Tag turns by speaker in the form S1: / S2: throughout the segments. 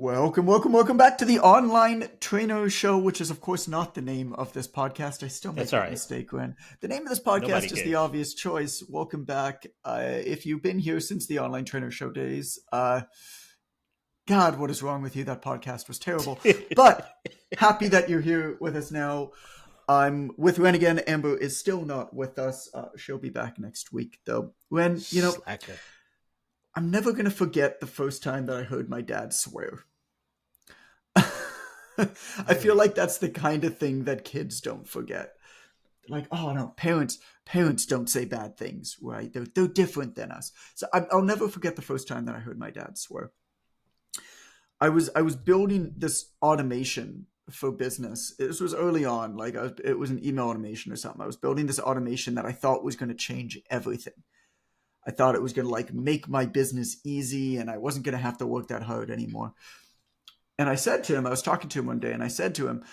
S1: Welcome back to the Online Trainer Show, which is, of course, not the name of this podcast. I still make that mistake, Gwen. The name of this podcast is The Obvious Choice. Welcome back. If you've been here since the Online Trainer Show days, God, what is wrong with you? That podcast was terrible. But happy that you're here with us now. I'm with Gwen again. Amber is still not with us. She'll be back next week, though. Gwen,
S2: Slacker.
S1: I'm never going to forget the first time that I heard my dad swear. I feel like that's the kind of thing that kids don't forget. Like, oh no, parents don't say bad things, right? They're different than us. So I'll never forget the first time that I heard my dad swear. I was building this automation for business. This was early on, it was an email automation or something. I was building this automation that I thought was going to change everything. I thought it was going to make my business easy, and I wasn't going to have to work that hard anymore. And I said to him, I was talking to him one day, and I said to him,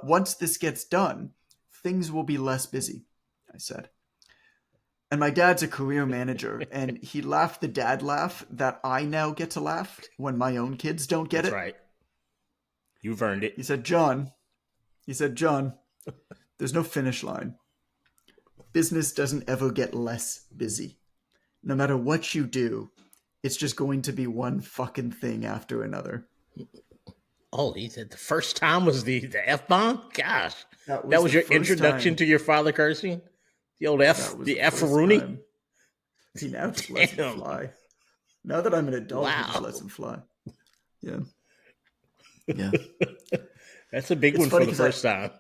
S1: once this gets done, things will be less busy, I said. And my dad's a career manager, and he laughed the dad laugh that I now get to laugh when my own kids don't get it.
S2: That's right. You've earned it.
S1: He said, John, there's no finish line. Business doesn't ever get less busy. No matter what you do, it's just going to be one fucking thing after another.
S2: Oh, he said the first time was the F-bomb? Gosh. That was your introduction to your father cursing? The old F-Rooney?
S1: See, now just lets him fly. Now that I'm an adult, he just lets him fly. Yeah. Yeah.
S2: That's a big one for the first time.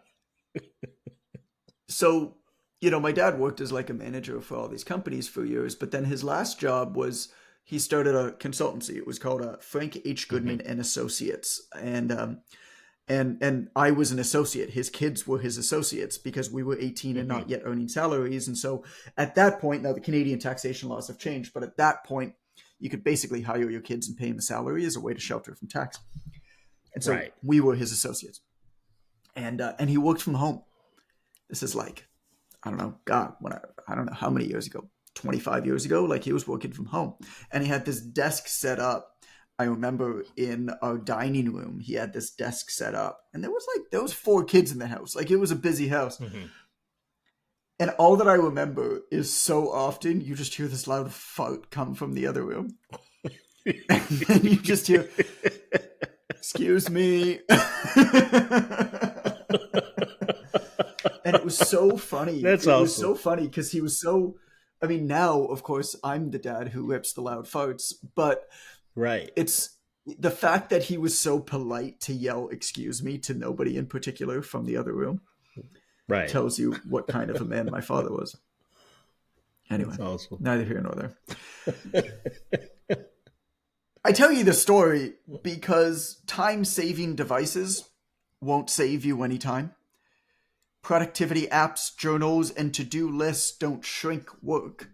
S1: So, my dad worked as a manager for all these companies for years, but then his last job was he started a consultancy. It was called Frank H. Goodman and Associates. And I was an associate. His kids were his associates because we were 18 and not yet earning salaries. And so at that point, now the Canadian taxation laws have changed, but at that point, you could basically hire your kids and pay them a salary as a way to shelter from tax. And so we were his associates. And he worked from home. This is I don't know, God, I don't know how many years ago, 25 years ago, he was working from home. And he had this desk set up. I remember in our dining room, he had this desk set up. And there was 4 kids in the house. It was a busy house. Mm-hmm. And all that I remember is so often you just hear this loud fart come from the other room. And then you just hear, excuse me. And it was so funny. It was so funny because he was so, now, of course, I'm the dad who rips the loud farts, but it's the fact that he was so polite to yell, excuse me, to nobody in particular from the other room tells you what kind of a man my father was. Anyway, neither here nor there. I tell you the story because time-saving devices won't save you any time. Productivity apps, journals, and to-do lists don't shrink work.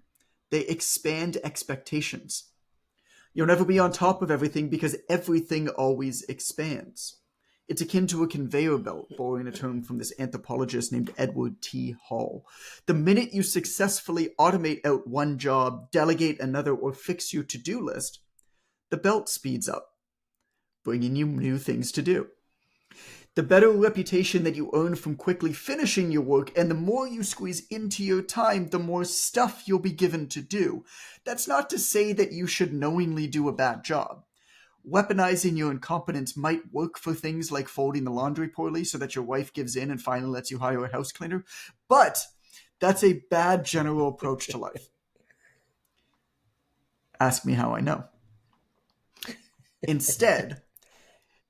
S1: They expand expectations. You'll never be on top of everything because everything always expands. It's akin to a conveyor belt, borrowing a term from this anthropologist named Edward T. Hall. The minute you successfully automate out one job, delegate another, or fix your to-do list, the belt speeds up, bringing you new things to do. The better reputation that you earn from quickly finishing your work and the more you squeeze into your time, the more stuff you'll be given to do. That's not to say that you should knowingly do a bad job. Weaponizing your incompetence might work for things like folding the laundry poorly so that your wife gives in and finally lets you hire a house cleaner, but that's a bad general approach to life. Ask me how I know. Instead,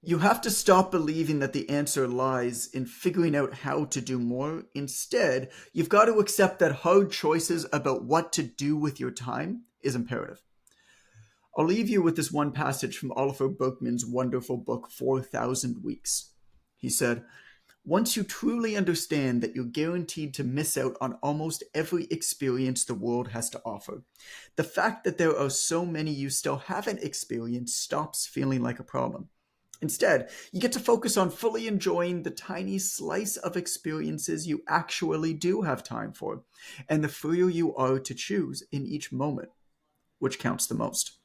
S1: you have to stop believing that the answer lies in figuring out how to do more. Instead, you've got to accept that hard choices about what to do with your time is imperative. I'll leave you with this one passage from Oliver Burkeman's wonderful book, 4,000 Weeks. He said, "Once you truly understand that you're guaranteed to miss out on almost every experience the world has to offer, the fact that there are so many you still haven't experienced stops feeling like a problem. Instead, you get to focus on fully enjoying the tiny slice of experiences you actually do have time for, and the freer you are to choose in each moment, which counts the most."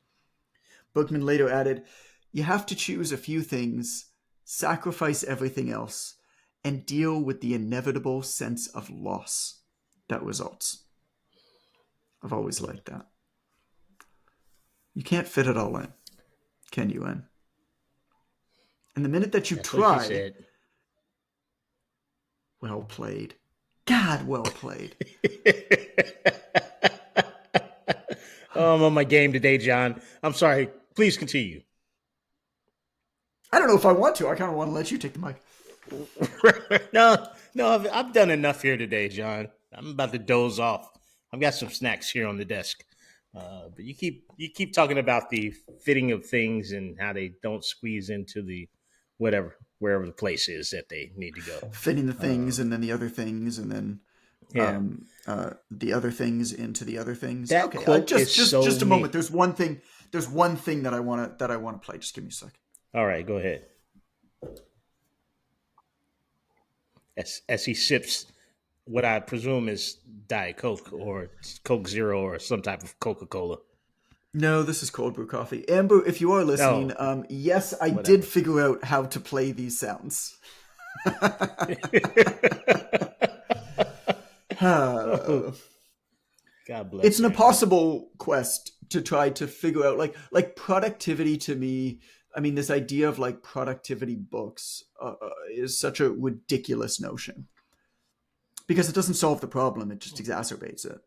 S1: Berkman later added, You have to choose a few things, sacrifice everything else, and deal with the inevitable sense of loss that results. I've always liked that. You can't fit it all in, can you, Ann? And the minute that you try, well played. God, well played.
S2: Oh, I'm on my game today, John. I'm sorry. Please continue.
S1: I don't know if I want to. I kind of want to let you take the mic.
S2: No, I've done enough here today, John. I'm about to doze off. I've got some snacks here on the desk. But you keep talking about the fitting of things and how they don't squeeze into the wherever the place is that they need to go.
S1: Fitting the things and then the other things and then the other things into the other things.
S2: That
S1: okay,
S2: quote
S1: just
S2: so
S1: a moment. There's one thing that I want to play. Just give me a sec.
S2: All right, go ahead. As he sips what I presume is Diet Coke or Coke Zero or some type of Coca-Cola.
S1: No, this is cold brew coffee. Amber, if you are listening, yes, I did figure out how to play these sounds.
S2: God bless.
S1: It's an impossible quest to try to figure out like productivity to me. I mean, this idea of like productivity books is such a ridiculous notion because it doesn't solve the problem. It just exacerbates it.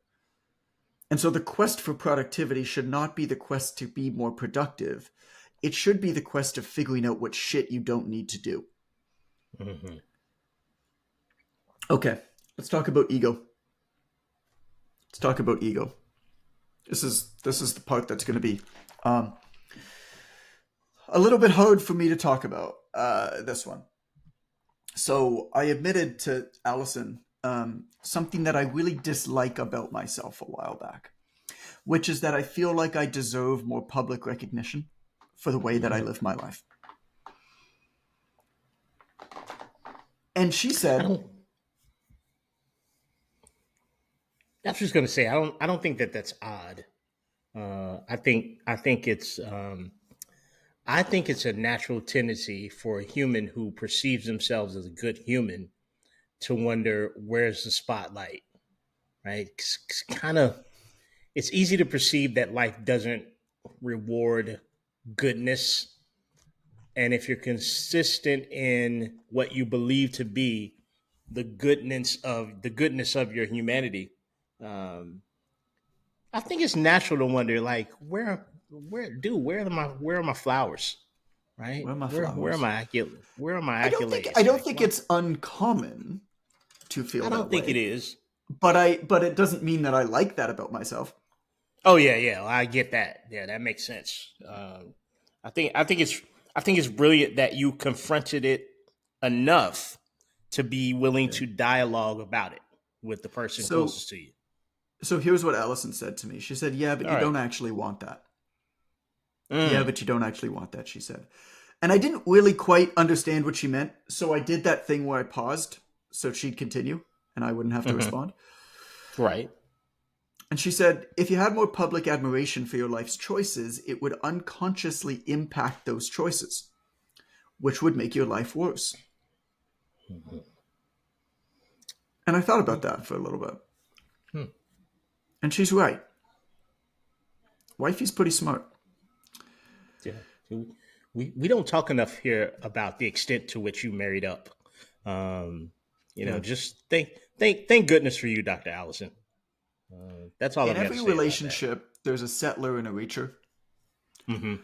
S1: And so the quest for productivity should not be the quest to be more productive. It should be the quest of figuring out what shit you don't need to do.
S2: Mm-hmm.
S1: Okay, let's talk about ego. This is the part that's going to be a little bit hard for me to talk about, this one. So I admitted to Allison something that I really dislike about myself a while back, which is that I feel like I deserve more public recognition for the way that I live my life. And she said,
S2: I was just going to say, I don't think that's odd. I think it's a natural tendency for a human who perceives themselves as a good human to wonder, where's the spotlight, right? It's easy to perceive that life doesn't reward goodness. And if you're consistent in what you believe to be the goodness of your humanity, I think it's natural to wonder, like, where are my flowers? Right?
S1: Where are my flowers?
S2: Where am I? Where are my accolades?
S1: I don't think it's uncommon to feel that way.
S2: I don't think it is.
S1: But it doesn't mean that I like that about myself.
S2: Oh yeah, I get that. Yeah, that makes sense. I think it's brilliant that you confronted it enough to be willing to dialogue about it with the person closest to you.
S1: So here's what Allison said to me. She said, "Yeah, but you don't actually want that." Yeah, but you don't actually want that, she said. And I didn't really quite understand what she meant, so I did that thing where I paused so she'd continue and I wouldn't have to respond.
S2: Right.
S1: And she said, if you had more public admiration for your life's choices, it would unconsciously impact those choices, which would make your life worse. Mm-hmm. And I thought about that for a little bit. And she's right. Wifey's pretty smart.
S2: Yeah. We don't talk enough here about the extent to which you married up. Just thank goodness for you, Dr. Allison. That's all.
S1: In every relationship, there's a settler and a reacher.
S2: Mm-hmm.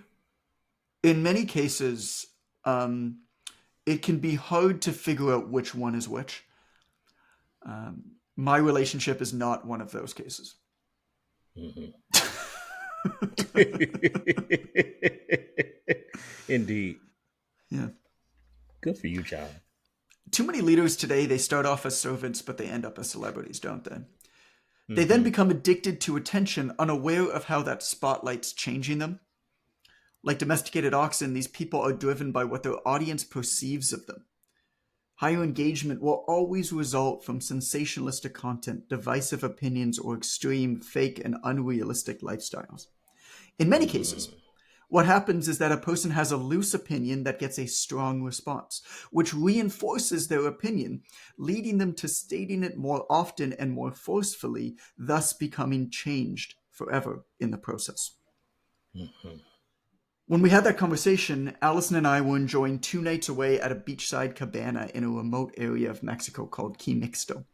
S1: In many cases, it can be hard to figure out which one is which. My relationship is not one of those cases.
S2: Mm-hmm. Indeed.
S1: Yeah.
S2: Good for you, John.
S1: Too many leaders today, they start off as servants, but they end up as celebrities, don't they? Mm-hmm. They then become addicted to attention, unaware of how that spotlight's changing them. Like domesticated oxen, these people are driven by what their audience perceives of them. Higher engagement will always result from sensationalistic content, divisive opinions, or extreme, fake, and unrealistic lifestyles. In many cases, what happens is that a person has a loose opinion that gets a strong response, which reinforces their opinion, leading them to stating it more often and more forcefully, thus becoming changed forever in the process. Mm-hmm. When we had that conversation, Allison and I were enjoying 2 nights away at a beachside cabana in a remote area of Mexico called Key Mixto.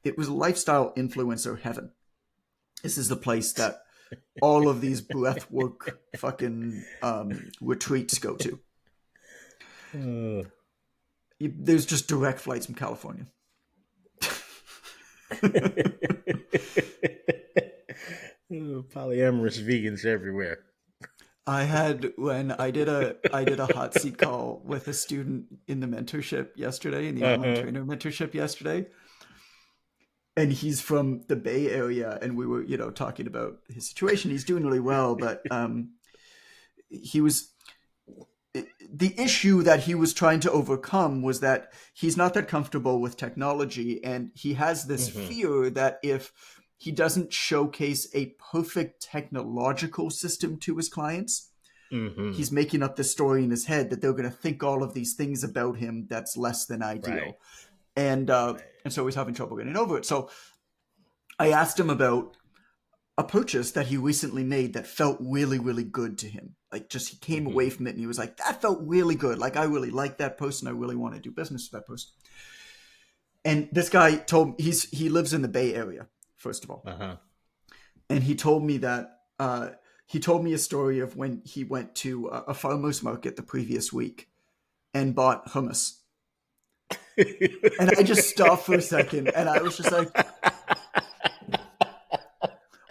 S1: It was lifestyle influencer heaven. This is the place that all of these breathwork fucking retreats go to. There's just direct flights from California.
S2: Polyamorous vegans everywhere.
S1: When I did a hot seat call with a student in the mentorship yesterday, in the online trainer mentorship yesterday. And he's from the Bay Area, and we were, talking about his situation. He's doing really well, but the issue that he was trying to overcome was that he's not that comfortable with technology, and he has this fear that if he doesn't showcase a perfect technological system to his clients, he's making up this story in his head that they're going to think all of these things about him that's less than ideal. Right. And so he's having trouble getting over it. So I asked him about a purchase that he recently made that felt really, really good to him. Like, just he came away from it and he was like, that felt really good. Like, I really like that person. I really want to do business with that person. And this guy told me he lives in the Bay Area, first of all. And he told me that he told me a story of when he went to a farmer's market the previous week and bought hummus. And I just stopped for a second, and I was just like,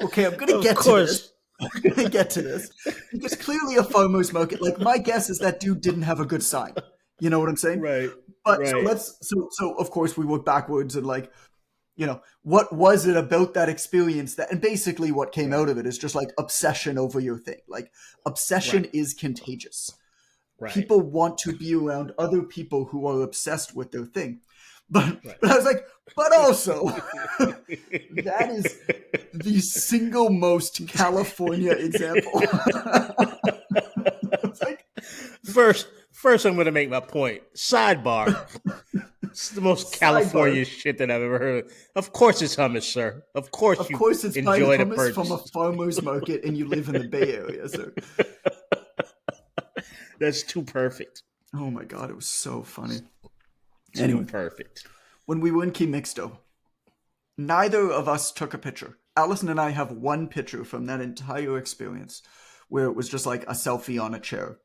S1: okay, I'm going to get to this. I'm going to get to this. Because clearly a farmer's market, like, my guess is that dude didn't have a good sign. You know what I'm saying?
S2: Right.
S1: But
S2: right.
S1: So of course we work backwards and, like, what was it about that experience and basically what came out of it is just like obsession over your thing. Like, obsession is contagious. Right. People want to be around other people who are obsessed with their thing. But I was like, but also, that is the single most California example.
S2: It's like, first, I'm going to make my point. Sidebar. It's the most California shit that I've ever heard. Of course it's hummus, sir. Of course it's enjoy the purchase.
S1: From a farmer's market and you live in the Bay Area, sir.
S2: That's too perfect.
S1: Oh my God, it was so funny.
S2: Anyway, perfect.
S1: When we were in Key Mixto, neither of us took a picture. Allison and I have one picture from that entire experience where it was just like a selfie on a chair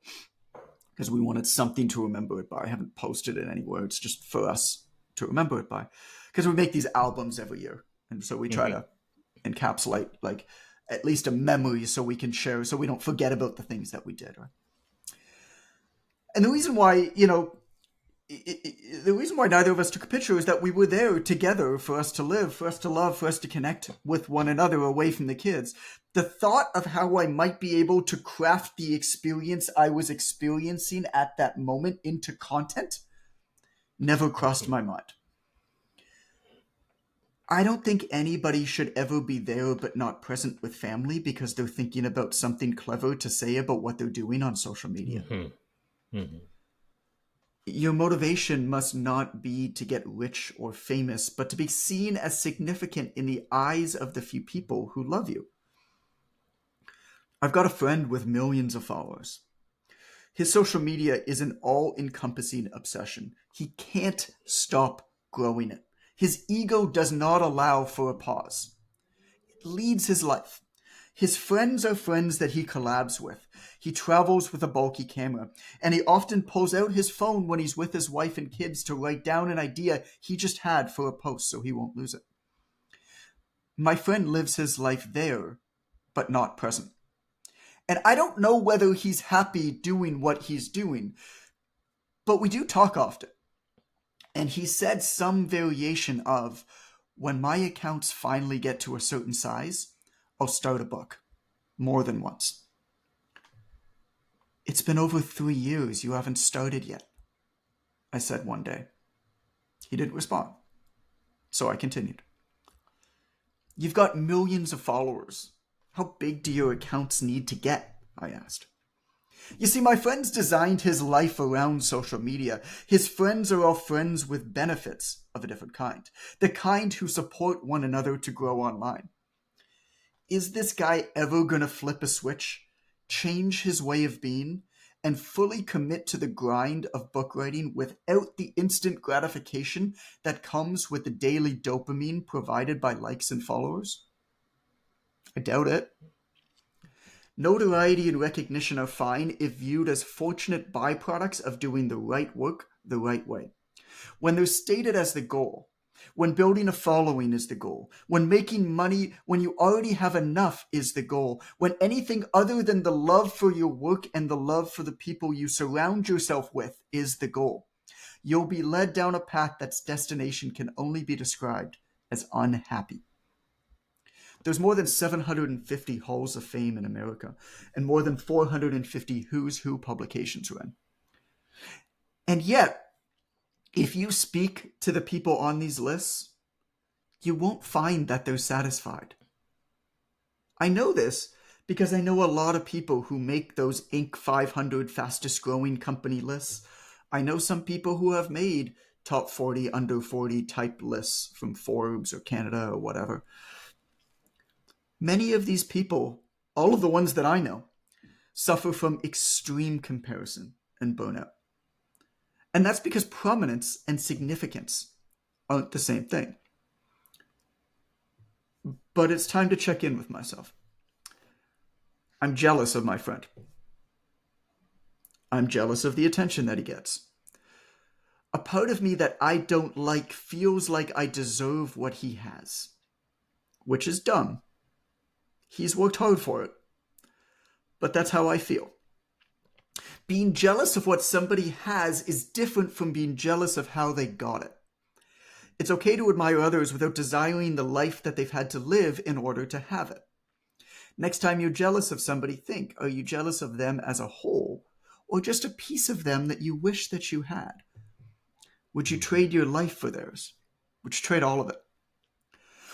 S1: because we wanted something to remember it by. I haven't posted it anywhere. It's just for us to remember it by because we make these albums every year. And so we try to encapsulate like at least a memory so we can share, so we don't forget about the things that we did, right? And the reason why, the reason why neither of us took a picture is that we were there together for us to live, for us to love, for us to connect with one another away from the kids. The thought of how I might be able to craft the experience I was experiencing at that moment into content never crossed my mind. I don't think anybody should ever be there but not present with family because they're thinking about something clever to say about what they're doing on social media. Your motivation must not be to get rich or famous, but to be seen as significant in the eyes of the few people who love you. I've got a friend with millions of followers. His social media is an all-encompassing obsession. He can't stop growing it. His ego does not allow for a pause. It leads his life. His friends are friends that he collabs with. He travels with a bulky camera, and he often pulls out his phone when he's with his wife and kids to write down an idea he just had for a post so he won't lose it. My friend lives his life there, but not present. And I don't know whether he's happy doing what he's doing, but we do talk often. And he said some variation of, when my accounts finally get to a certain size, I'll start a book. More than once. It's been over 3 years. You haven't started yet, I said one day. He didn't respond. So I continued. You've got millions of followers. How big do your accounts need to get? I asked. You see, my friend's designed his life around social media. His friends are all friends with benefits of a different kind. The kind who support one another to grow online. Is this guy ever going to flip a switch, change his way of being, and fully commit to the grind of book writing without the instant gratification that comes with the daily dopamine provided by likes and followers? I doubt it. Notoriety and recognition are fine if viewed as fortunate byproducts of doing the right work the right way. When they're stated as the goal, when building a following is the goal, when making money when you already have enough is the goal, when anything other than the love for your work and the love for the people you surround yourself with is the goal, you'll be led down a path that's destination can only be described as unhappy. There's more than 750 halls of fame in America, and more than 450 Who's Who publications run. And yet, if you speak to the people on these lists, you won't find that they're satisfied. I know this because I know a lot of people who make those Inc. 500 fastest growing company lists. I know some people who have made top 40, under 40 type lists from Forbes or Canada or whatever. Many of these people, all of the ones that I know, suffer from extreme comparison and burnout. And that's because prominence and significance aren't the same thing. But it's time to check in with myself. I'm jealous of my friend. I'm jealous of the attention that he gets. A part of me that I don't like feels like I deserve what he has, which is dumb. He's worked hard for it. But that's how I feel. Being jealous of what somebody has is different from being jealous of how they got it. It's okay to admire others without desiring the life that they've had to live in order to have it. Next time you're jealous of somebody, think, are you jealous of them as a whole, or just a piece of them that you wish that you had? Would you trade your life for theirs? Would you trade all of it?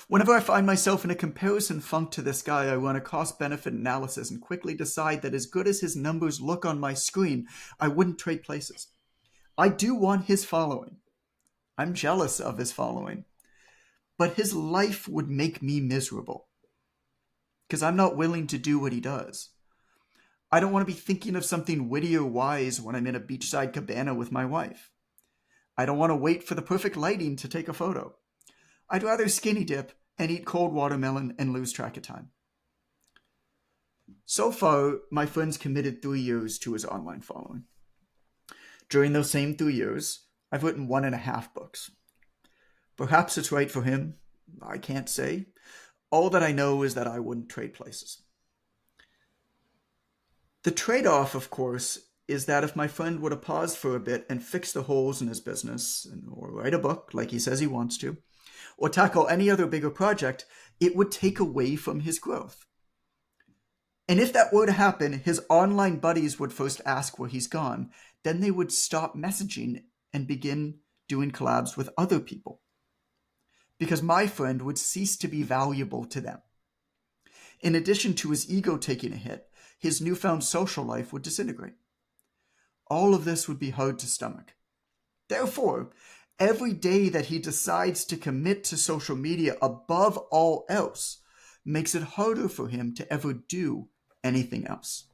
S1: Whenever I find myself in a comparison funk to this guy, I run a cost-benefit analysis and quickly decide that as good as his numbers look on my screen, I wouldn't trade places. I do want his following. I'm jealous of his following. But his life would make me miserable. Because I'm not willing to do what he does. I don't want to be thinking of something witty or wise when I'm in a beachside cabana with my wife. I don't want to wait for the perfect lighting to take a photo. I'd rather skinny dip and eat cold watermelon and lose track of time. So far, my friend's committed 3 years to his online following. During those same 3 years, I've written 1.5 books. Perhaps it's right for him. I can't say. All that I know is that I wouldn't trade places. The trade-off, of course, is that if my friend would have paused for a bit and fixed the holes in his business, or write a book like he says he wants to, or tackle any other bigger project, it would take away from his growth. And if that were to happen, his online buddies would first ask where he's gone. Then they would stop messaging and begin doing collabs with other people. Because my friend would cease to be valuable to them. In addition to his ego taking a hit, his newfound social life would disintegrate. All of this would be hard to stomach. Therefore, every day that he decides to commit to social media above all else makes it harder for him to ever do anything else.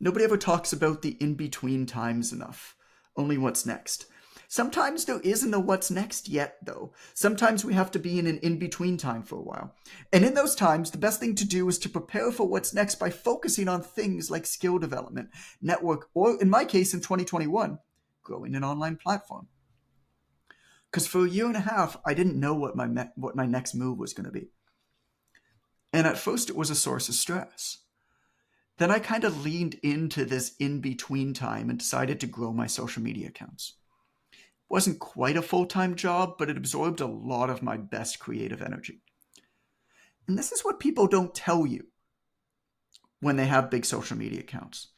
S1: Nobody ever talks about the in-between times enough, only what's next. Sometimes there isn't a what's next yet, though. Sometimes we have to be in an in-between time for a while. And in those times, the best thing to do is to prepare for what's next by focusing on things like skill development, network, or in my case in 2021, growing an online platform. Because for 1.5 years, I didn't know what my next move was going to be. And at first, it was a source of stress. Then I kind of leaned into this in-between time and decided to grow my social media accounts. It wasn't quite a full-time job, but it absorbed a lot of my best creative energy. And this is what people don't tell you when they have big social media accounts.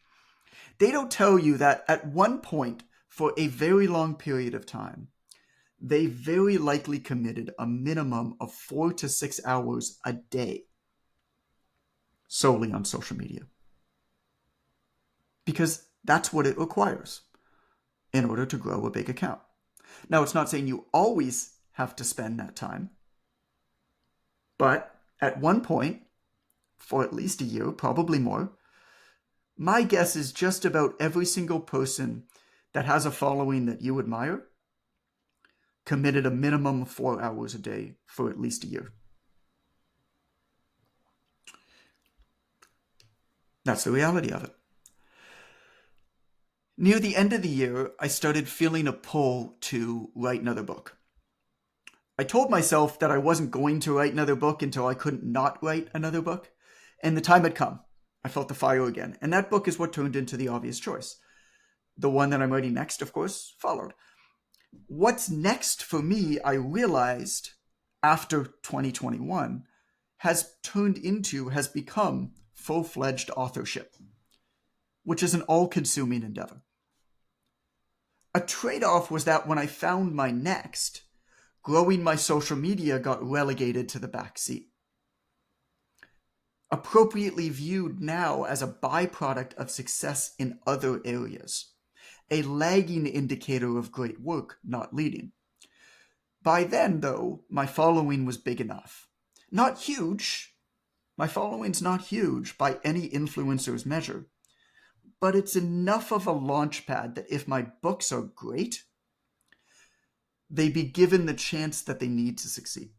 S1: They don't tell you that at one point, for a very long period of time, they very likely committed a minimum of 4 to 6 hours a day solely on social media. because that's what it requires in order to grow a big account. Now, it's not saying you always have to spend that time, but at one point, for at least a year, probably more, my guess is just about every single person that has a following that you admire committed a minimum of 4 hours a day for at least a year. That's the reality of it. Near the end of the year, I started feeling a pull to write another book. I told myself that I wasn't going to write another book until I couldn't not write another book, and the time had come. I felt the fire again, and that book is what turned into The Obvious Choice. The one that I'm writing next, of course, followed. What's next for me, I realized after 2021, has become full-fledged authorship, which is an all-consuming endeavor. A trade-off was that when I found my next, growing my social media got relegated to the back seat. Appropriately viewed now as a byproduct of success in other areas, a lagging indicator of great work, not leading. By then, though, my following was big enough. Not huge. My following's not huge by any influencer's measure, but it's enough of a launch pad that if my books are great, they be given the chance that they need to succeed.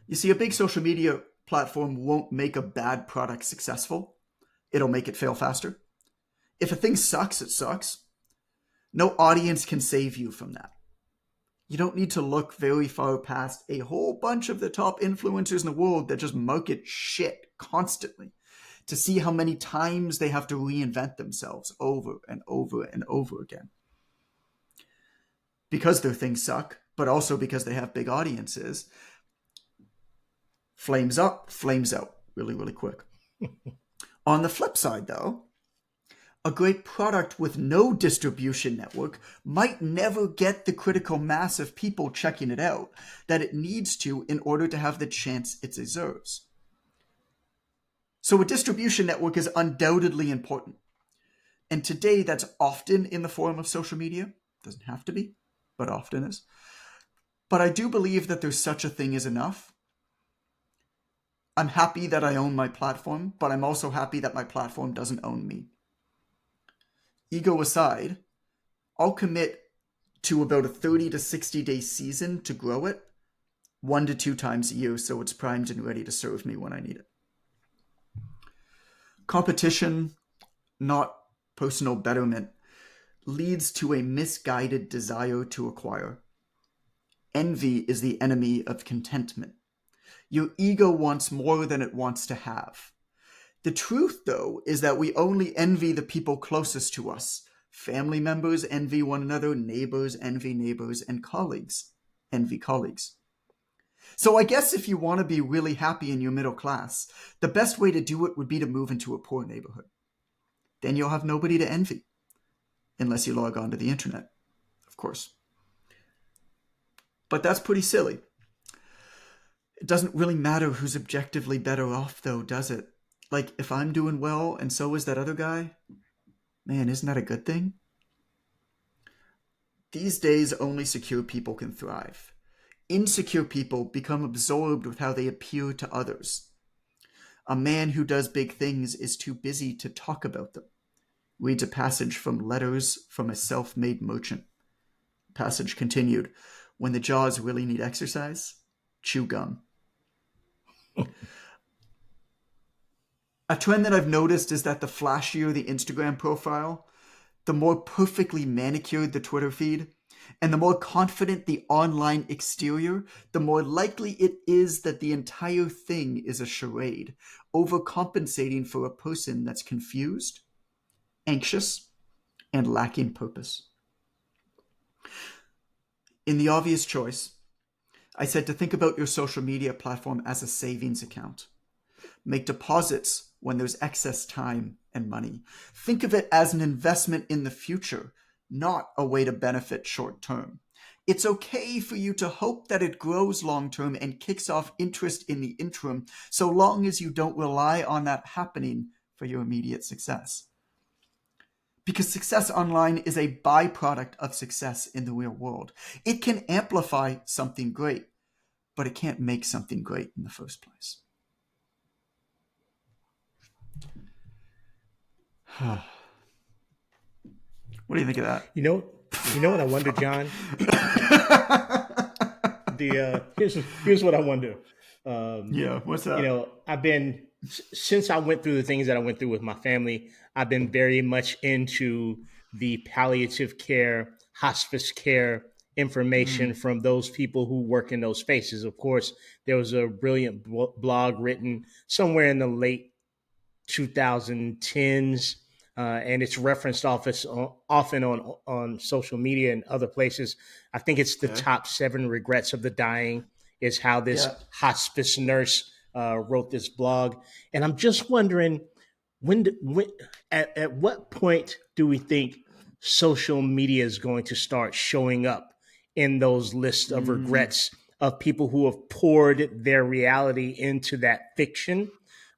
S1: You see, a big social media platform won't make a bad product successful. It'll make it fail faster. If a thing sucks, it sucks. No audience can save you from that. You don't need to look very far past a whole bunch of the top influencers in the world that just market shit constantly to see how many times they have to reinvent themselves over and over and over again. Because their things suck, but also because they have big audiences, flames up, flames out really, really quick. On the flip side, though, a great product with no distribution network might never get the critical mass of people checking it out that it needs to in order to have the chance it deserves. So a distribution network is undoubtedly important. And today that's often in the form of social media. Doesn't have to be, but often is. But I do believe that there's such a thing as enough. I'm happy that I own my platform, but I'm also happy that my platform doesn't own me. Ego aside, I'll commit to about a 30 to 60 day season to grow it 1 to 2 times a year so it's primed and ready to serve me when I need it. Competition, not personal betterment, leads to a misguided desire to acquire. Envy is the enemy of contentment. Your ego wants more than it wants to have. The truth, though, is that we only envy the people closest to us. Family members envy one another, neighbors envy neighbors, and colleagues envy colleagues. So I guess if you want to be really happy in your middle class, the best way to do it would be to move into a poor neighborhood. Then you'll have nobody to envy, unless you log on to the internet, of course. But that's pretty silly. It doesn't really matter who's objectively better off, though, does it? Like, if I'm doing well and so is that other guy, man, isn't that a good thing? These days, only secure people can thrive. Insecure people become absorbed with how they appear to others. A man who does big things is too busy to talk about them. Reads a passage from Letters from a Self-Made Merchant. Passage continued. When the jaws really need exercise, chew gum. A trend that I've noticed is that the flashier the Instagram profile, the more perfectly manicured the Twitter feed, and the more confident the online exterior, the more likely it is that the entire thing is a charade, overcompensating for a person that's confused, anxious, and lacking purpose. In The Obvious Choice, I said to think about your social media platform as a savings account. Make deposits when there's excess time and money. Think of it as an investment in the future, not a way to benefit short term. It's okay for you to hope that it grows long term and kicks off interest in the interim, so long as you don't rely on that happening for for your immediate success. Because success online is a byproduct of success in the real world. It can amplify something great, but it can't make something great in the first place. What do you think of that?
S2: You know what I wonder, John? Here's what I wonder.
S1: Yeah, what's that?
S2: I've been, since I went through the things that I went through with my family, I've been very much into the palliative care, hospice care information from those people who work in those spaces. Of course, there was a brilliant blog written somewhere in the late 2010s, and it's referenced often on social media and other places. I think it's the top 7 regrets of the dying is how this hospice nurse wrote this blog. And I'm just wondering, at what point do we think social media is going to start showing up in those lists of regrets of people who have poured their reality into that fiction,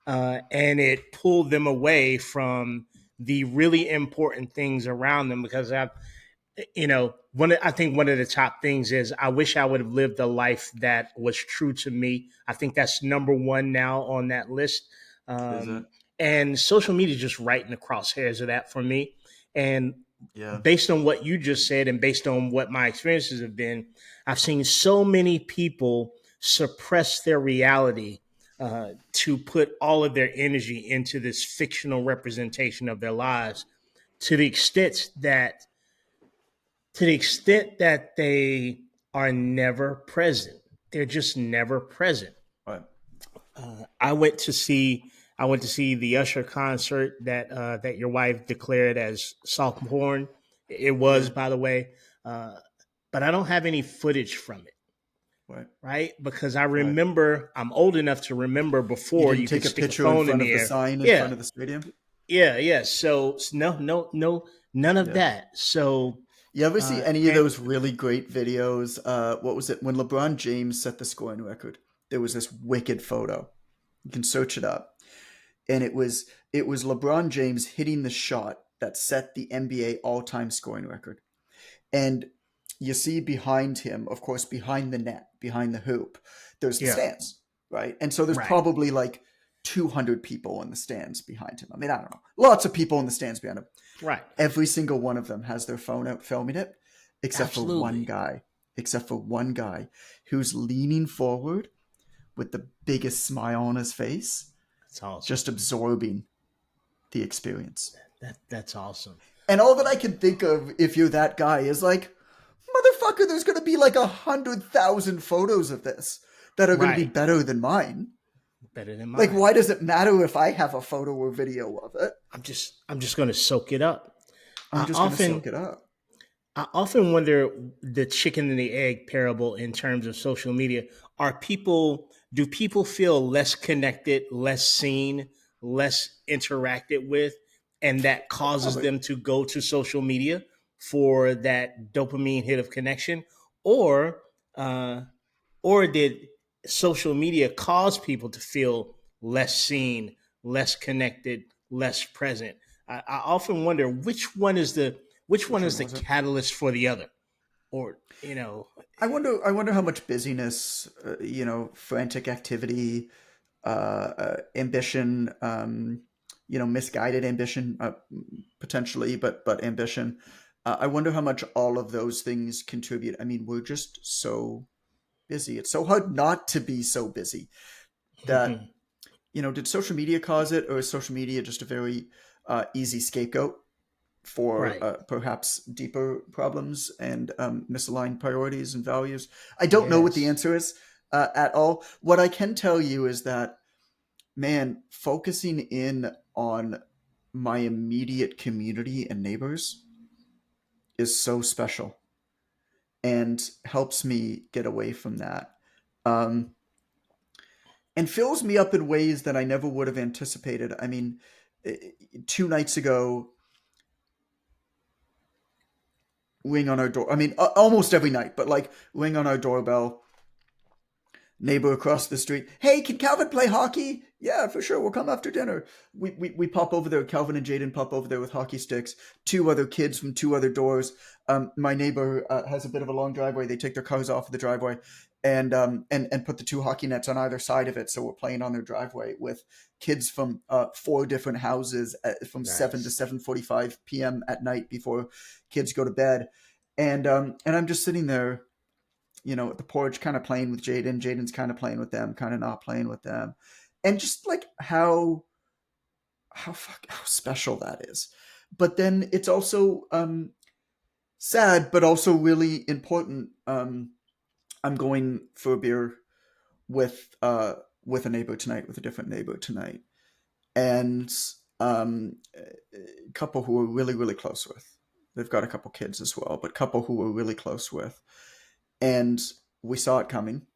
S2: and it pulled them away from the really important things around them? Because I think one of the top things is I wish I would have lived a life that was true to me. I think that's number 1 now on that list. And social media is just right in the crosshairs of that for me. And based on what you just said and based on what my experiences have been, I've seen so many people suppress their reality to put all of their energy into this fictional representation of their lives to the extent that they are never present. They're just never present.
S1: Right.
S2: I went to see the Usher concert that your wife declared as soft porn. It was, by the way, but I don't have any footage from it. Right? Because I remember, I'm old enough to remember before you could take a picture in front of the
S1: sign in front of the stadium.
S2: Yeah. So no, none of that. So
S1: you ever see any of those really great videos? What was it when LeBron James set the scoring record? There was this wicked photo. You can search it up, and it was LeBron James hitting the shot that set the NBA all-time scoring record, and you see behind him, of course, behind the net, behind the hoop, there's the stands, right? And so there's probably like 200 people in the stands behind him. I mean, I don't know. Lots of people in the stands behind him.
S2: Right.
S1: Every single one of them has their phone out filming it, except for one guy who's leaning forward with the biggest smile on his face.
S2: That's awesome.
S1: Just absorbing the experience.
S2: That's awesome.
S1: And all that I can think of, if you're that guy, is like, motherfucker, there's going to be like 100,000 photos of this that are going to be better than mine. Like, why does it matter if I have a photo or video of it?
S2: I'm just going to soak it up.
S1: I'm just going to soak it up.
S2: I often wonder the chicken and the egg parable in terms of social media. Do people feel less connected, less seen, less interacted with, and that causes them to go to social media for that dopamine hit of connection? Or did social media cause people to feel less seen, less connected, less present? I often wonder which one is the catalyst for the other, or
S1: I wonder how much busyness, frantic activity, ambition, misguided ambition, potentially, but ambition. I wonder how much all of those things contribute. I mean, we're just so busy. It's so hard not to be so busy that, did social media cause it, or is social media just a very easy scapegoat for perhaps deeper problems and misaligned priorities and values? I don't know what the answer is at all. What I can tell you is that, man, focusing in on my immediate community and neighbors is so special and helps me get away from that. And fills me up in ways that I never would have anticipated. I mean, 2 nights ago, ring on our door. I mean, almost every night, but like ring on our doorbell, neighbor across the street, hey, can Calvin play hockey? Yeah, for sure. We'll come after dinner. We pop over there. Calvin and Jaden pop over there with hockey sticks. 2 other kids from 2 other doors. My neighbor has a bit of a long driveway. They take their cars off of the driveway and put the 2 hockey nets on either side of it. So we're playing on their driveway with kids from 4 different houses from
S2: Nice.
S1: 7 to 7:45 p.m. at night before kids go to bed. And I'm just sitting there, at the porch, kind of playing with Jaden. Jaden's kind of playing with them, kind of not playing with them, and just like how special that is. But then it's also sad, but also really important. I'm going for a beer with a neighbor tonight, with a different neighbor tonight, and a couple who we're really, really close with. They've got a couple kids as well, but a couple who we're really close with. And we saw it coming,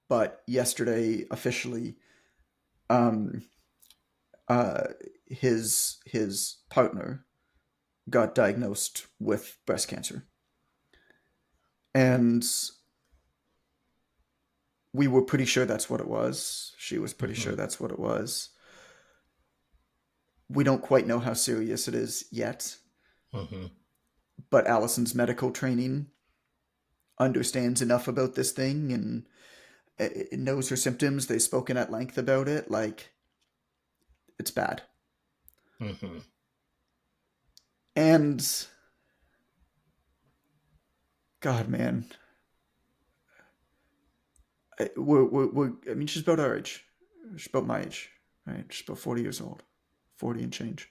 S1: but yesterday officially, his partner got diagnosed with breast cancer, and we were pretty sure that's what it was. She was pretty sure that's what it was. We don't quite know how serious it is yet, but Allison's medical training understands enough about this thing and it knows her symptoms. They've spoken at length about it. Like, it's bad. And God, man, we're I mean, she's about our age. She's about my age, right? She's about 40 years old, 40 and change.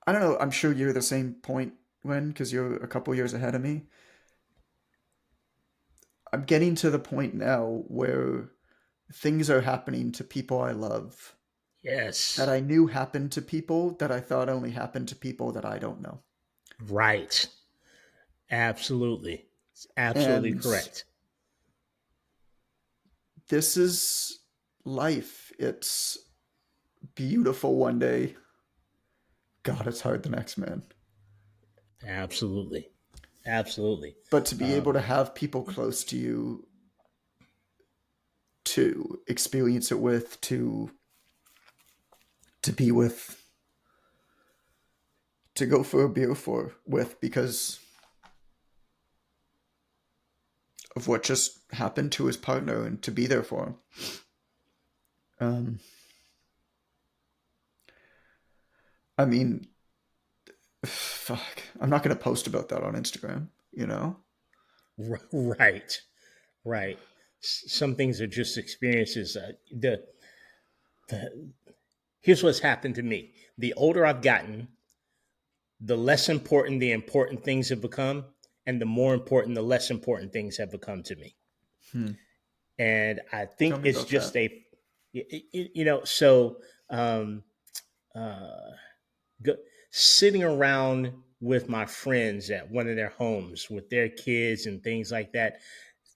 S1: I don't know. I'm sure you're the same point, Wen, because you're a couple years ahead of me. I'm getting to the point now where things are happening to people I love.
S2: Yes.
S1: That I knew happened to people that I thought only happened to people that I don't know.
S2: Right. Absolutely. Absolutely correct.
S1: This is life. It's beautiful one day. God, it's hard the next, man.
S2: Absolutely. Absolutely.
S1: But to be able to have people close to you to experience it with, to be with, to go for a beer with, because of what just happened to his partner, and to be there for him. I mean, fuck. I'm not going to post about that on Instagram,
S2: Right. Right. Some things are just experiences. Here's what's happened to me. The older I've gotten, the less important the important things have become, and the more important the less important things have become to me. And I think it's just that. Sitting around with my friends at one of their homes with their kids and things like that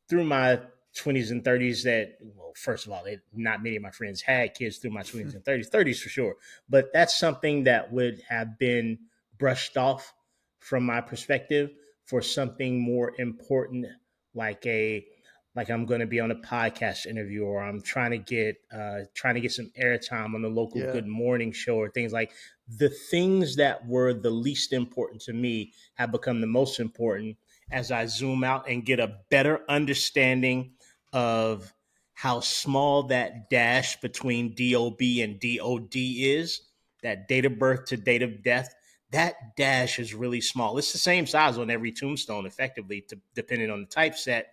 S2: through my 20s and 30s, first of all, not many of my friends had kids through my 20s and 30s for sure. But that's something that would have been brushed off from my perspective for something more important, like I'm going to be on a podcast interview, or I'm trying to get some airtime on the local Good Morning show, or things like the things that were the least important to me have become the most important as I zoom out and get a better understanding of how small that dash between DOB and DOD is, that date of birth to date of death. That dash is really small. It's the same size on every tombstone, effectively, depending on the typeset.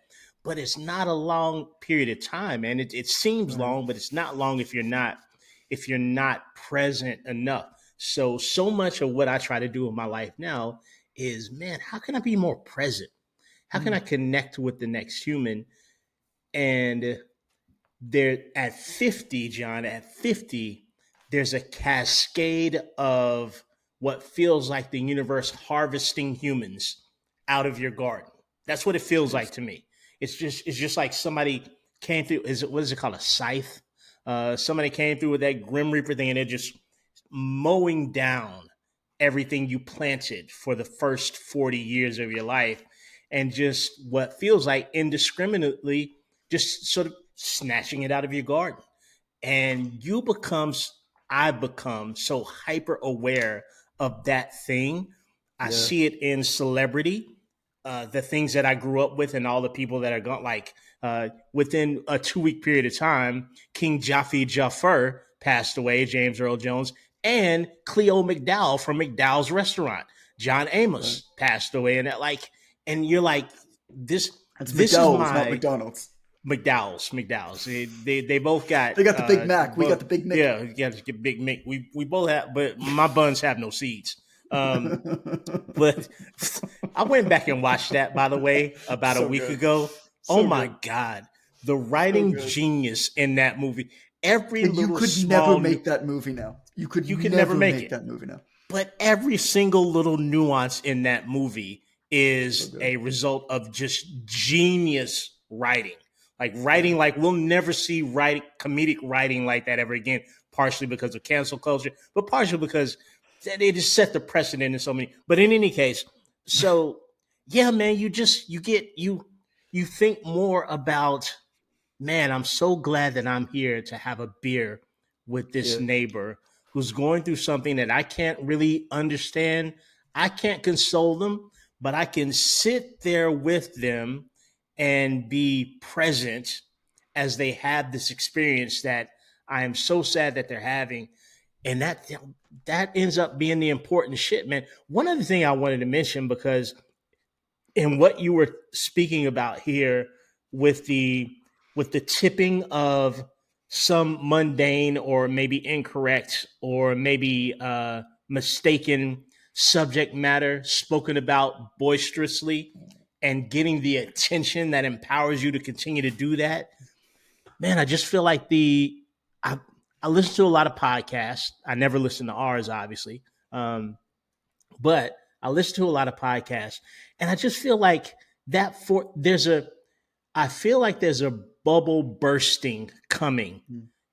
S2: But it's not a long period of time, man. It seems long, but it's not long if you're not present enough. So much of what I try to do in my life now is, man, how can I be more present? How can I connect with the next human? And there, at 50, John, there's a cascade of what feels like the universe harvesting humans out of your garden. That's what it feels like to me. It's just like somebody came through. What is it called? A scythe. Somebody came through with that Grim Reaper thing, and they're just mowing down everything you planted for the first 40 years of your life. and just what feels like indiscriminately just sort of snatching it out of your garden. And I become so hyper aware of that thing. I
S1: Yeah.
S2: see it in celebrity, the things that I grew up with, and all the people that are gone. Like within a 2 week period of time, King Jaffe Jaffer passed away, James Earl Jones, and Cleo McDowell from McDowell's Restaurant. John
S1: Right.
S2: Amos passed away, and you're like,
S1: It's
S2: this is
S1: McDowell's, not
S2: my
S1: McDonald's.
S2: McDowell's. They both got
S1: They got the Big Mac. We got the Big Mick.
S2: Yeah, you got to get Big Mick. We both have, but my buns have no seeds. But I went back and watched that, by the way, about a
S1: So
S2: week
S1: good.
S2: ago.
S1: So
S2: Oh my
S1: good.
S2: God, the
S1: So
S2: writing
S1: good.
S2: genius in that movie. Every
S1: And you
S2: little
S1: could
S2: small
S1: never make that movie now. You could
S2: never
S1: never
S2: make
S1: make
S2: it.
S1: that movie now.
S2: But every single little nuance in that movie
S1: So
S2: is
S1: good.
S2: a result of just genius writing. Like writing, like we'll never see comedic writing like that ever again. Partially because of cancel culture, but partially because they just set the precedent in so many. But in any case, so yeah, man, you think more about, man, I'm so glad that I'm here to have a beer with this
S1: Yeah.
S2: neighbor who's going through something that I can't really understand. I can't console them, but I can sit there with them and be present as they have this experience that I am so sad that they're having. And that ends up being the important shit, man. One other thing I wanted to mention, because in what you were speaking about here with the tipping of some mundane or maybe incorrect or maybe mistaken subject matter spoken about boisterously and getting the attention that empowers you to continue to do that, man, I just feel like I, I listen to a lot of podcasts. I never listen to ours, obviously. But I listen to a lot of podcasts, and I just feel like I feel like there's a bubble bursting coming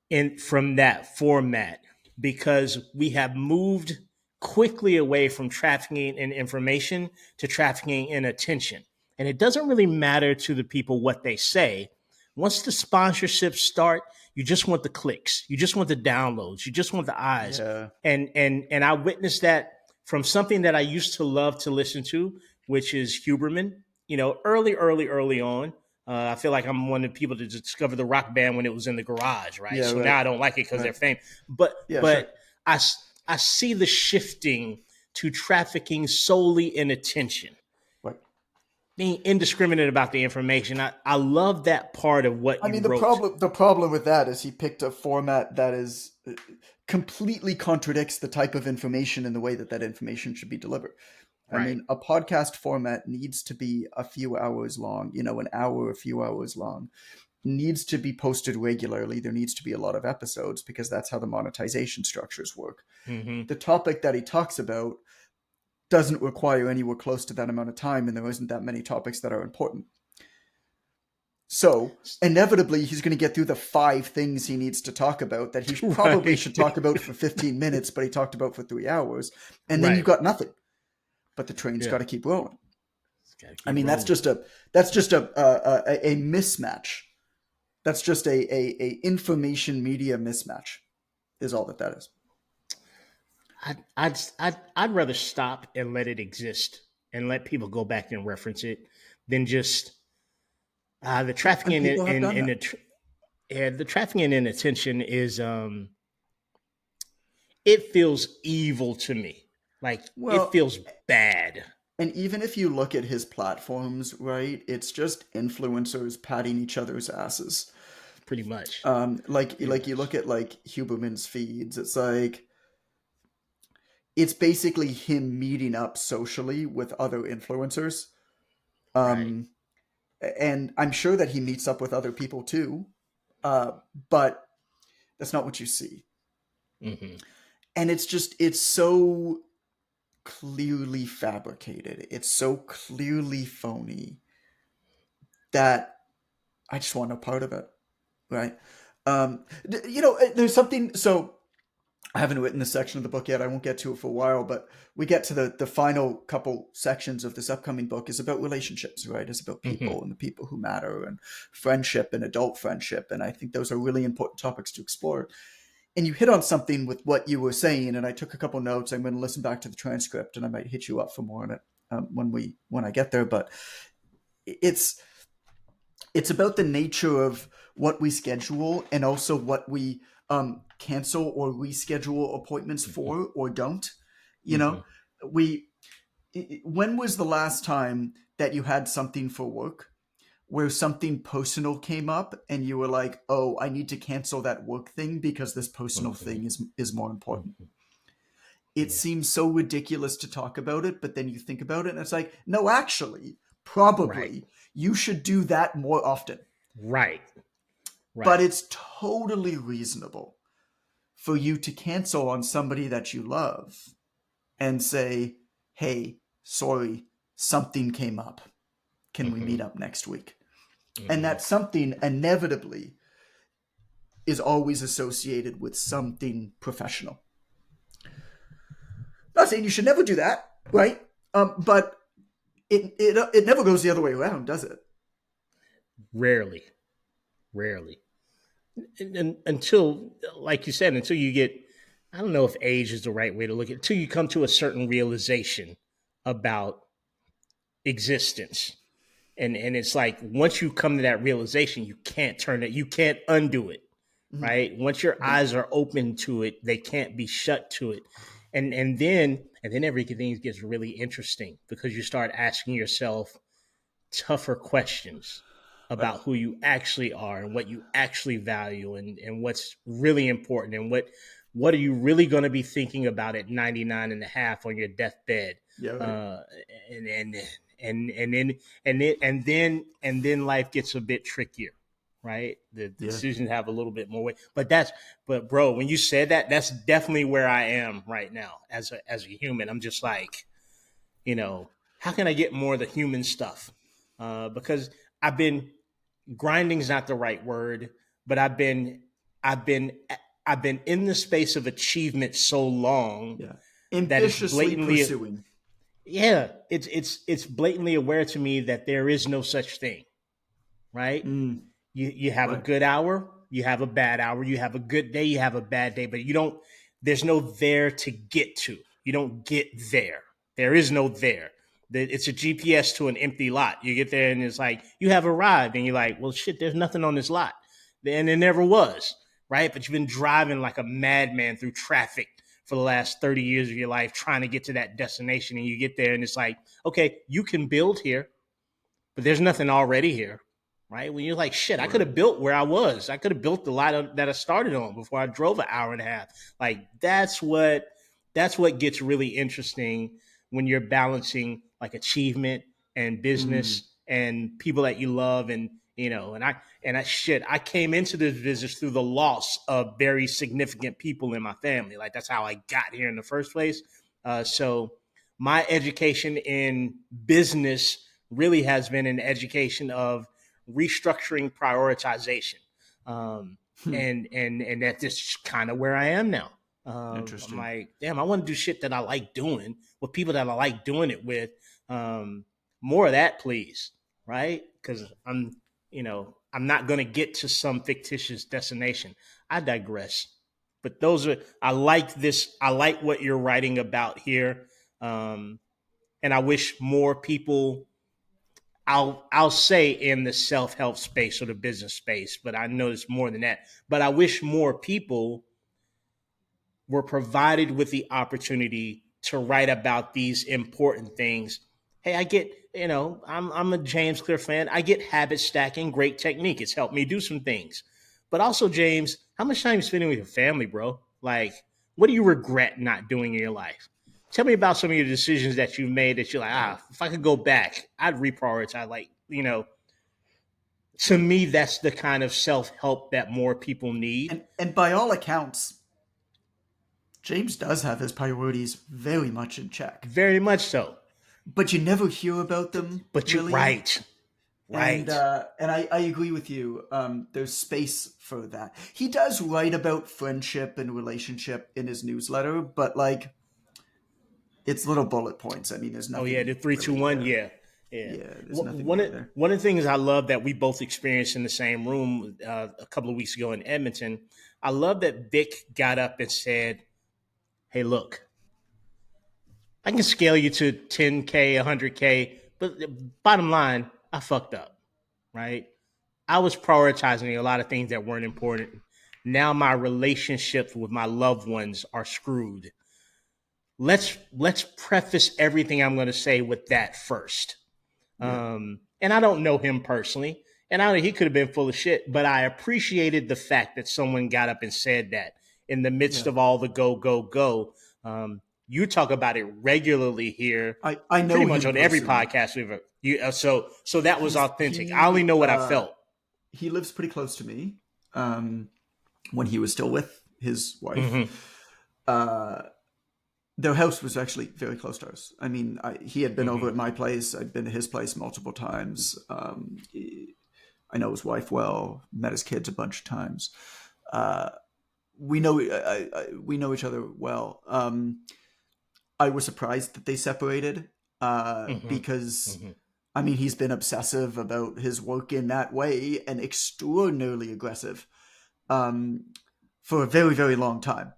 S2: in from that format, because we have moved quickly away from trafficking in information to trafficking in attention. And it doesn't really matter to the people what they say. Once the sponsorships start, you just want the clicks, you just want the downloads, you just want the eyes.
S1: Yeah.
S2: And I witnessed that from something that I used to love to listen to, which is Huberman. Early on. I feel like I'm one of the people to discover the rock band when it was in the garage, right?
S1: Yeah,
S2: So
S1: right.
S2: now I don't like it because
S1: Right.
S2: they're famous. But
S1: Yeah,
S2: but
S1: sure.
S2: I see the shifting to trafficking solely in attention,
S1: Right.
S2: being indiscriminate about the information. I love that part of what
S1: I
S2: you
S1: mean,
S2: wrote.
S1: the problem with that is he picked a format that is completely contradicts the type of information and the way that that information should be delivered. I
S2: Right.
S1: mean, a podcast format needs to be a few hours long, an hour, a few hours long, needs to be posted regularly. There needs to be a lot of episodes because that's how the monetization structures work.
S2: Mm-hmm.
S1: The topic that he talks about doesn't require anywhere close to that amount of time, and there isn't that many topics that are important. So inevitably, he's going to get through the 5 things he needs to talk about that he probably
S2: Right.
S1: should talk about for 15 minutes, but he talked about for 3 hours. And then
S2: Right.
S1: you've got nothing. But the train's
S2: Yeah.
S1: got to keep rolling.
S2: Keep
S1: I mean,
S2: rolling.
S1: that's just a mismatch. That's just a information media mismatch, is all that is.
S2: I'd rather stop and let it exist and let people go back and reference it than just the trafficking
S1: And people have done
S2: in
S1: that.
S2: the trafficking in attention is it feels evil to me. Like it feels bad.
S1: And even if you look at his platforms, right, it's just influencers patting each other's asses.
S2: Pretty much.
S1: Like you look at like Huberman's feeds, it's like it's basically him meeting up socially with other influencers.
S2: Right.
S1: And I'm sure that he meets up with other people too. But that's not what you see.
S2: Mm-hmm.
S1: And it's so clearly fabricated. It's so clearly phony that I just want no part of it. Right. There's something. So I haven't written this section of the book yet. I won't get to it for a while, but we get to the final couple sections of this upcoming book is about relationships, right? It's about people and the people who matter and friendship and adult friendship. And I think those are really important topics to explore. And you hit on something with what you were saying, and I took a couple notes. I'm going to listen back to the transcript, and I might hit you up for more on it when I get there. But it's about the nature of what we schedule and also what we cancel or reschedule appointments for or don't. You know, when was the last time that you had something for work where something personal came up and you were like, oh, I need to cancel that work thing because this personal thing is more important? It seems so ridiculous to talk about it, but then you think about it and it's like, no, actually, probably you should do that more often.
S2: Right.
S1: But it's totally reasonable for you to cancel on somebody that you love and say, hey, sorry, something came up. Can we meet up next week? And that something inevitably is always associated with something professional. Not saying you should never do that, right? But it never goes the other way around, does it?
S2: Rarely. And until, like you said, until you get, I don't know if age is the right way to look at it, until you come to a certain realization about existence. And it's like, once you come to that realization, you can't turn it, you can't undo it, right? Once your eyes are open to it, they can't be shut to it. And then everything gets really interesting because you start asking yourself tougher questions about who you actually are and what you actually value and what's really important and what are you really going to be thinking about at 99 and a half on your deathbed. And then life gets a bit trickier, right? The decisions have a little bit more weight. But bro, when you said that, that's definitely where I am right now as a human. I'm just like, how can I get more of the human stuff? Because I've been, grinding's not the right word, but I've been in the space of achievement so long
S1: that it's blatantly pursuing.
S2: It's blatantly aware to me that there is no such thing, right? You have a good hour, you have a bad hour, you have a good day, you have a bad day, but there's no there to get to. You don't get there. There is no there. It's a GPS to an empty lot. You get there and it's like, you have arrived and you're like, well, shit, there's nothing on this lot. And there never was, right? But you've been driving like a madman through traffic for the last 30 years of your life trying to get to that destination. And you get there and it's like, okay, you can build here, but there's nothing already here, right? When you're like, shit, I could have built where I was. I could have built the lot that I started on before I drove an hour and a half. Like that's what gets really interesting when you're balancing like achievement and business and people that you love. And, I came into this business through the loss of very significant people in my family. Like that's how I got here in the first place. So my education in business really has been an education of restructuring prioritization. And that's just kind of where I am now.
S1: Interesting.
S2: I'm like, damn, I want to do shit that I like doing with people that I like doing it with. More of that, please. Right. Cause I'm not going to get to some fictitious destination. I digress, but I like this. I like what you're writing about here. And I wish more people, I'll say in the self-help space or the business space, but I know it's more than that. But I wish more people were provided with the opportunity to write about these important things. Hey, I get, I'm a James Clear fan. I get habit stacking, great technique. It's helped me do some things. But also, James, how much time are you spending with your family, bro? Like, what do you regret not doing in your life? Tell me about some of your decisions that you've made that you're like, if I could go back, I'd reprioritize. Like, to me, that's the kind of self-help that more people need.
S1: And by all accounts, James does have his priorities very much in check.
S2: Very much so.
S1: But you never hear about them.
S2: But
S1: really.
S2: You're right. Right.
S1: And I agree with you. There's space for that. He does write about friendship and relationship in his newsletter, but like it's little bullet points. I mean, there's nothing.
S2: Oh yeah, the 3, 2, 1. Yeah.
S1: There's nothing
S2: one
S1: really
S2: of
S1: there.
S2: one of the things I love that we both experienced in the same room a couple of weeks ago in Edmonton. I love that Vic got up and said, "Hey, look, I can scale you to 10K, 100K, but the bottom line, I fucked up, right? I was prioritizing a lot of things that weren't important. Now my relationships with my loved ones are screwed. Let's preface everything I'm going to say with that first." And I don't know him personally, and he could have been full of shit, but I appreciated the fact that someone got up and said that in the midst of all the go. You talk about it regularly here.
S1: I know
S2: pretty much on every
S1: personally.
S2: podcast we've ever. So that was authentic. I only know what I felt.
S1: He lives pretty close to me. When he was still with his wife, their house was actually very close to ours. I mean, he had been over at my place. I'd been to his place multiple times. I know his wife well. Met his kids a bunch of times. We know each other well. I was surprised that they separated because, I mean, he's been obsessive about his work in that way and extraordinarily aggressive for a very, very long time.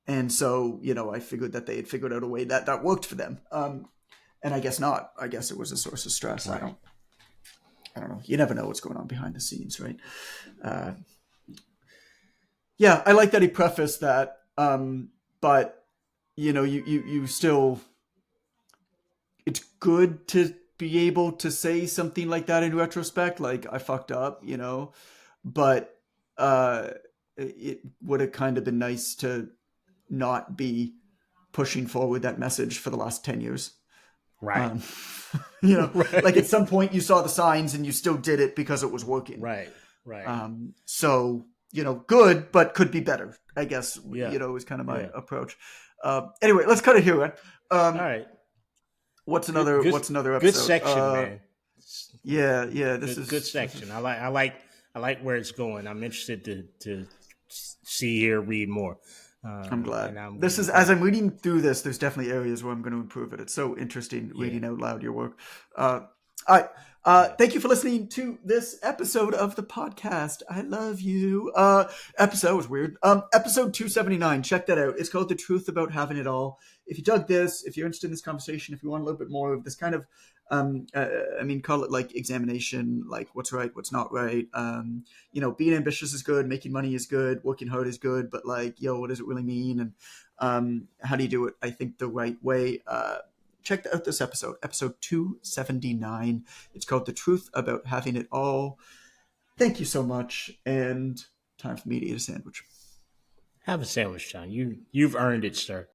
S1: And so, I figured that they had figured out a way that worked for them. And I guess not. I guess it was a source of stress. Right. I don't know. You never know what's going on behind the scenes, right? Yeah, I like that he prefaced that. But, you still, it's good to be able to say something like that in retrospect. Like, I fucked up, but it would have kind of been nice to not be pushing forward that message for the last 10 years.
S2: Right.
S1: Right. Like at some point you saw the signs and you still did it because it was working.
S2: Right.
S1: So, good, but could be better, I guess, is kind of my approach. Anyway, let's cut it here, man.
S2: All right.
S1: What's another episode?
S2: Good section, man.
S1: Yeah. This is
S2: good section. I like where it's going. I'm interested to see here, read more.
S1: I'm glad. This is, as I'm reading through this, there's definitely areas where I'm going to improve it. It's so interesting reading out loud your work. All right. Thank you for listening to this episode of the podcast. I love you. Episode was weird. Episode 279. Check that out. It's called The Truth About Having It All. If you dug this, if you're interested in this conversation, if you want a little bit more of this kind of, call it like examination, like what's right, what's not right. Being ambitious is good. Making money is good. Working hard is good. But like, what does it really mean? And how do you do it, I think, the right way? Check out this episode 279. It's called The Truth About Having It All. Thank you so much. And time for me to eat a sandwich.
S2: Have a sandwich, John. You've earned it, sir.